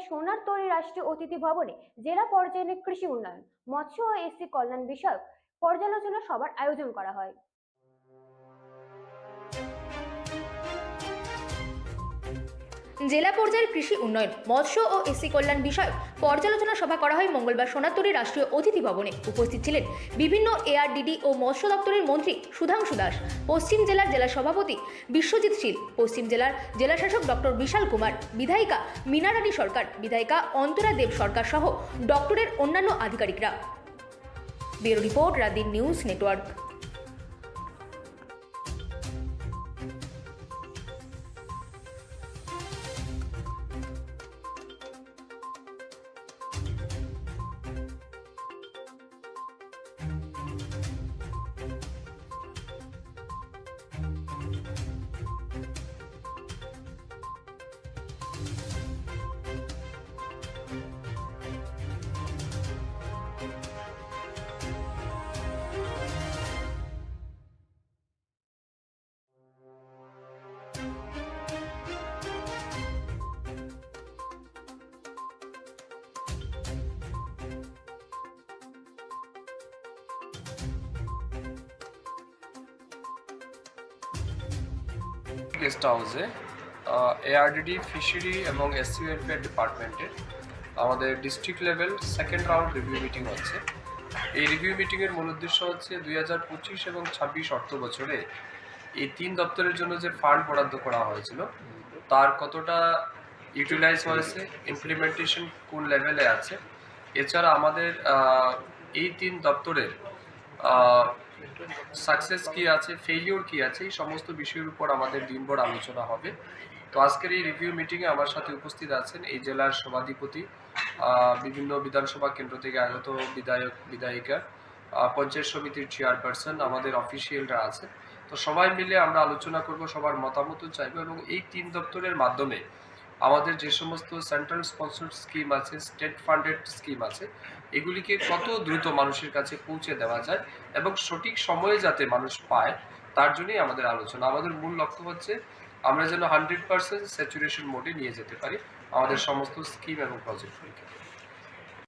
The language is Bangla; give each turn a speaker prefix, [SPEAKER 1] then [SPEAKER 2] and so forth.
[SPEAKER 1] সোনারতরী রাষ্ট্রীয় অতিথি ভবনে জেলা পর্যায়ে কৃষি উন্নয়ন, মৎস্য ও এসসি কল্যাণ বিষয়ক পর্যালোচনা সভার আয়োজন করা হয়।
[SPEAKER 2] জেলা পর্যায়ের কৃষি উন্নয়ন, মৎস্য ও এসসি কল্যাণ বিষয়ক পর্যালোচনা সভা করা হয় মঙ্গলবার সোনারতরী রাষ্ট্রীয় অতিথি ভবনে। উপস্থিত ছিলেন বিভিন্ন এআরডিডি ও মৎস্য দপ্তরের মন্ত্রী সুধাংশু দাস, পশ্চিম জেলার জেলা সভাপতি বিশ্বজিৎ শীল, পশ্চিম জেলার জেলাশাসক ডক্টর বিশাল কুমার, বিধায়িকা মীনারানী সরকার, বিধায়িকা অন্তরা দেব সরকার সহ দপ্তরের অন্যান্য আধিকারিকরা। Bureau report, Radin news network.
[SPEAKER 3] Guest হাউসে এআরডিডি ফিশারি এবং এসসি ওয়েলফেয়ার ডিপার্টমেন্টের আমাদের district level second round review meeting হচ্ছে। এই রিভিউ মিটিংয়ের মূল উদ্দেশ্য হচ্ছে 2025 এবং 26 অর্থ বছরে এই 3 দপ্তরের জন্য যে ফান্ড বরাদ্দ করা হয়েছিল তার কতটা ইউটিলাইজ হয়েছে, ইমপ্লিমেন্টেশন কোন লেভেলে আছে, এছাড়া আমাদের এই 3 দপ্তরের সাকসেস কি আছে, ফেইলিওর কি আছে, এই সমস্ত বিষয়ের উপর আমাদের দিনভর আলোচনা হবে। তো আজকের এই রিভিউ মিটিংয়ে আমার সাথে উপস্থিত আছেন এই জেলার সভাধিপতি, বিভিন্ন বিধানসভা কেন্দ্র থেকে আগত বিধায়ক বিধায়িকা, পঞ্চায়েত সমিতির চেয়ারপারসন, আমাদের অফিসিয়ালরা আছে। তো সবাই মিলে আমরা আলোচনা করব, সবার মতামতও চাইব এবং এই 3 দপ্তরের মাধ্যমে আমাদের যে সমস্ত সেন্ট্রাল স্পন্সর্ড স্কিম আছে, স্টেট ফান্ডেড স্কিম আছে, এগুলিকে কত দ্রুত মানুষের কাছে পৌঁছে দেওয়া যায় এবং সঠিক সময়ে যাতে মানুষ পায়, তার জন্যই আমাদের আলোচনা। আমাদের মূল লক্ষ্য হচ্ছে আমরা যেন 100% স্যাচুরেশন মোডে নিয়ে যেতে পারি আমাদের সমস্ত স্কিম এবং প্রজেক্টগুলিকে।